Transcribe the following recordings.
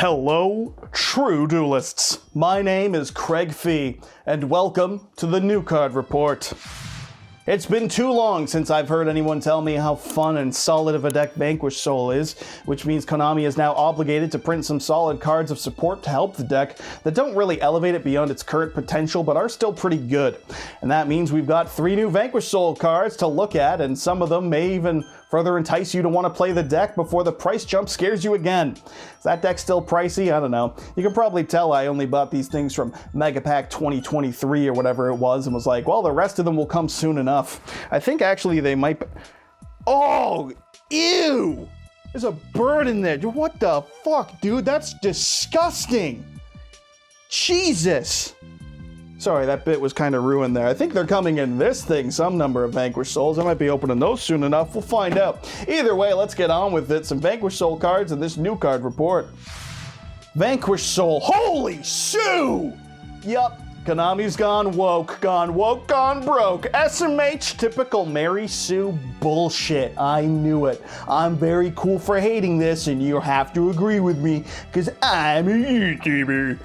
Hello, true duelists. My name is Craig Fee, and welcome to the New Card Report. It's been too long since I've heard anyone tell me how fun and solid of a deck Vanquish Soul is, which means Konami is now obligated to print some solid cards of support to help the deck that don't really elevate it beyond its current potential, but are still pretty good. And that means we've got 3 new Vanquish Soul cards to look at, and some of them may even further entice you to want to play the deck before the price jump scares you again. Is that deck still pricey? I don't know. You can probably tell I only bought these things from Mega Pack 2023 or whatever it was and was like, well, the rest of them will come soon enough. I think actually they might be... Oh, ew! There's a bird in there. What the fuck, dude? That's disgusting. Jesus. Sorry, that bit was kind of ruined there. I think they're coming in this thing, some number of Vanquish Souls. I might be opening those soon enough. We'll find out. Either way, let's get on with it. Some Vanquish Soul cards in this new card report. Vanquish Soul. Holy Sue! Yup. Konami's gone woke, gone broke. SMH, typical Mary Sue bullshit. I knew it. I'm very cool for hating this, and you have to agree with me, because I'm a YouTuber.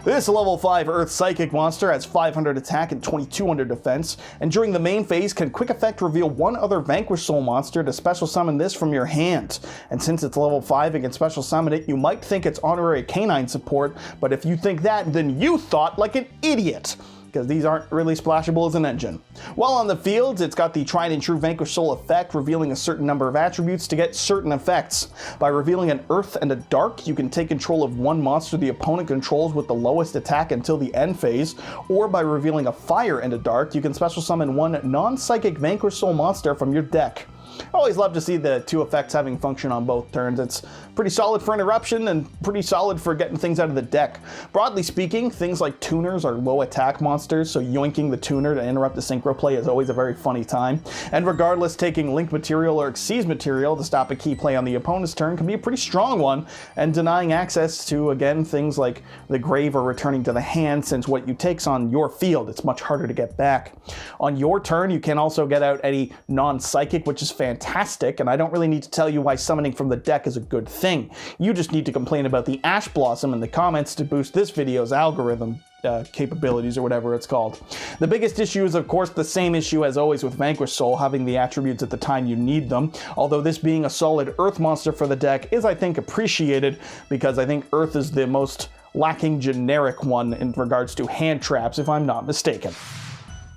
This level 5 Earth Psychic monster has 500 attack and 2200 defense, and during the main phase can quick effect reveal one other Vanquish Soul monster to special summon this from your hand. And since it's level 5 and can special summon it, you might think it's honorary canine support, but if you think that, then you thought like an idiot, because these aren't really splashable as an engine. While on the field, it's got the tried and true Vanquish Soul effect, revealing a certain number of attributes to get certain effects. By revealing an Earth and a Dark, you can take control of one monster the opponent controls with the lowest attack until the end phase, or by revealing a Fire and a Dark, you can special summon one non-psychic Vanquish Soul monster from your deck. I always love to see the 2 effects having function on both turns. It's pretty solid for interruption and pretty solid for getting things out of the deck. Broadly speaking, things like tuners are low attack monsters, so yoinking the tuner to interrupt the synchro play is always a very funny time. And regardless, taking link material or Xyz material to stop a key play on the opponent's turn can be a pretty strong one, and denying access to, again, things like the grave or returning to the hand, since what you take's on your field, it's much harder to get back. On your turn, you can also get out any non-psychic, which is fantastic, and I don't really need to tell you why summoning from the deck is a good thing. You just need to complain about the Ash Blossom in the comments to boost this video's algorithm capabilities, or whatever it's called. The biggest issue is, of course, the same issue as always with Vanquish Soul, having the attributes at the time you need them, although this being a solid Earth monster for the deck is, I think, appreciated, because I think Earth is the most lacking generic one in regards to hand traps, if I'm not mistaken.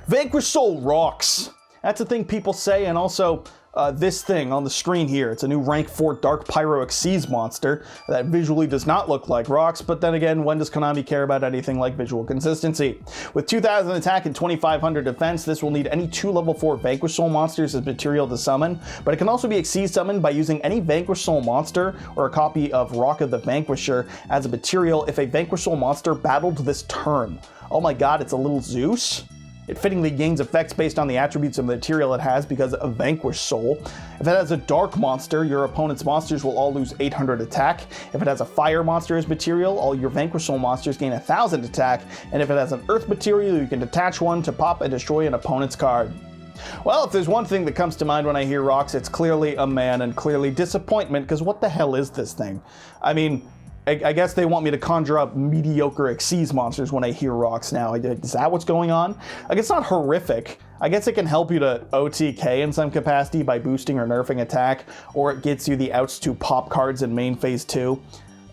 Vanquish Soul rocks. That's a thing people say, and also this thing on the screen here. It's a new rank 4 Dark Pyro Xyz monster that visually does not look like rocks, but then again, when does Konami care about anything like visual consistency? With 2000 attack and 2500 defense, this will need any 2 level 4 Vanquish Soul monsters as material to summon, but it can also be Xyz summoned by using any Vanquish Soul monster or a copy of Rock of the Vanquisher as a material if a Vanquish Soul monster battled this turn. Oh my god, it's a little Zeus? It fittingly gains effects based on the attributes of the material it has because of Vanquish Soul. If it has a Dark monster, your opponent's monsters will all lose 800 attack. If it has a Fire monster as material, all your Vanquish Soul monsters gain 1000 attack. And if it has an Earth material, you can detach one to pop and destroy an opponent's card. Well, if there's one thing that comes to mind when I hear rocks, it's clearly a man and clearly disappointment, because what the hell is this thing? I mean, I guess they want me to conjure up mediocre Xyz monsters when I hear rocks now. Is that what's going on? Like, it's not horrific. I guess it can help you to OTK in some capacity by boosting or nerfing attack, or it gets you the outs to pop cards in main phase 2.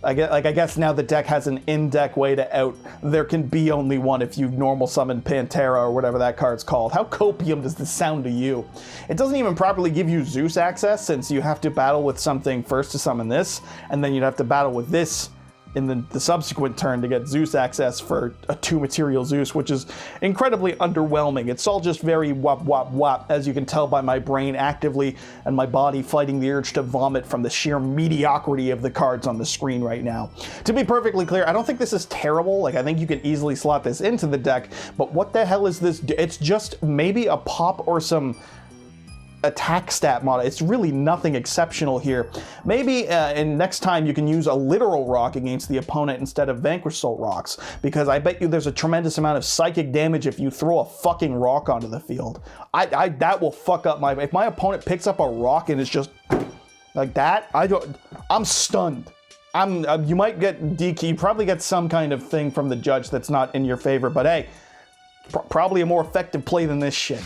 I guess now the deck has an in-deck way to out. There can be only one if you normal summon Pantera or whatever that card's called. How copium does this sound to you? It doesn't even properly give you Zeus access, since you have to battle with something first to summon this, and then you'd have to battle with this in the subsequent turn to get Zeus access for a 2 material Zeus, which is incredibly underwhelming. It's all just very wop wop wop, as you can tell by my brain actively and my body fighting the urge to vomit from the sheer mediocrity of the cards on the screen right now. To be perfectly clear, I don't think this is terrible. Like, I think you can easily slot this into the deck, but what the hell is this? It's just maybe a pop or some attack stat mod. It's really nothing exceptional here. Maybe in next time you can use a literal rock against the opponent instead of Vanquish Soul rocks, because I bet you there's a tremendous amount of psychic damage if you throw a fucking rock onto the field. That will fuck up my... If my opponent picks up a rock and it's just like that, I'm stunned. You might get DQ, you probably get some kind of thing from the judge that's not in your favor, but hey, probably a more effective play than this shit.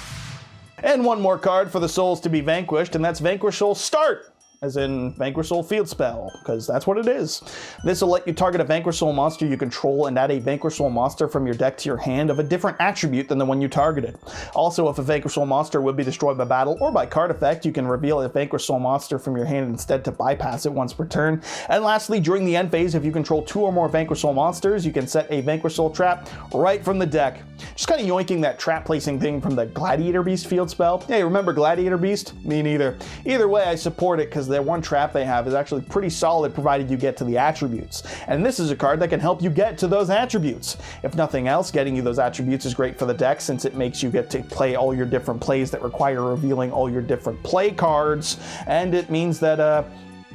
And one more card for the souls to be vanquished, and that's Vanquish Soul Start, as in Vanquish Soul Field Spell, because that's what it is. This will let you target a Vanquish Soul monster you control and add a Vanquish Soul monster from your deck to your hand of a different attribute than the one you targeted. Also, if a Vanquish Soul monster would be destroyed by battle or by card effect, you can reveal a Vanquish Soul monster from your hand instead to bypass it once per turn. And lastly, during the end phase, if you control 2 or more Vanquish Soul monsters, you can set a Vanquish Soul trap right from the deck. Just kind of yoinking that trap placing thing from the Gladiator Beast field spell. Hey, remember Gladiator Beast? Me neither. Either way, I support it because the one trap they have is actually pretty solid provided you get to the attributes. And this is a card that can help you get to those attributes. If nothing else, getting you those attributes is great for the deck since it makes you get to play all your different plays that require revealing all your different play cards, and it means that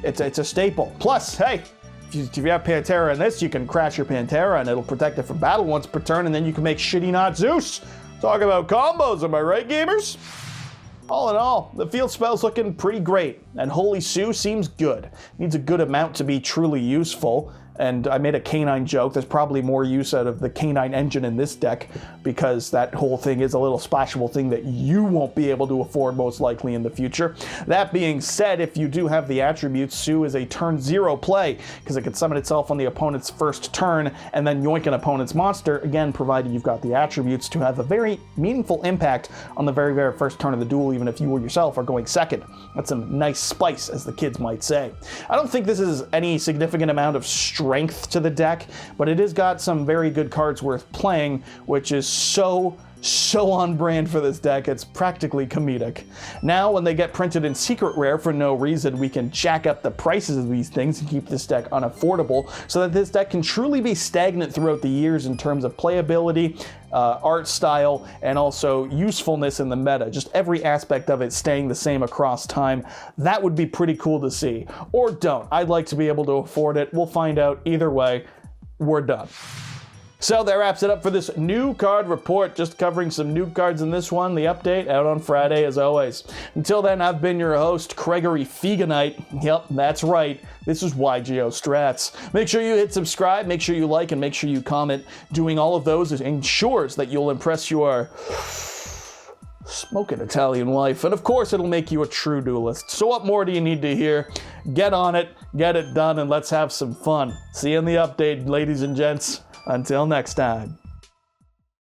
it's a staple. Plus, hey, if you have Pantera in this, you can crash your Pantera and it'll protect it from battle once per turn, and then you can make shitty not Zeus. Talk about combos, am I right, gamers? All in all, the field spell's looking pretty great, and Holy Sue seems good. Needs a good amount to be truly useful, and I made a canine joke. There's probably more use out of the canine engine in this deck, because that whole thing is a little splashable thing that you won't be able to afford most likely in the future. That being said, if you do have the attributes, Sue is a turn 0 play, because it can summon itself on the opponent's first turn, and then yoink an opponent's monster, again, provided you've got the attributes to have a very meaningful impact on the very, very first turn of the duel, even if you or yourself are going second. That's some nice spice, as the kids might say. I don't think this is any significant amount of strength to the deck, but it has got some very good cards worth playing, which is so on brand for this deck, it's practically comedic. Now, when they get printed in secret rare for no reason, we can jack up the prices of these things and keep this deck unaffordable so that this deck can truly be stagnant throughout the years in terms of playability, art style, and also usefulness in the meta. Just every aspect of it staying the same across time. That would be pretty cool to see. Or don't. I'd like to be able to afford it. We'll find out. Either way, we're done. So that wraps it up for this new card report. Just covering some new cards in this one. The update out on Friday as always. Until then, I've been your host, Gregory Feganite. Yep, that's right. This is YGO Strats. Make sure you hit subscribe, make sure you like, and make sure you comment. Doing all of those ensures that you'll impress your smoking Italian wife. And of course, it'll make you a true duelist. So what more do you need to hear? Get on it, get it done, and let's have some fun. See you in the update, ladies and gents. Until next time.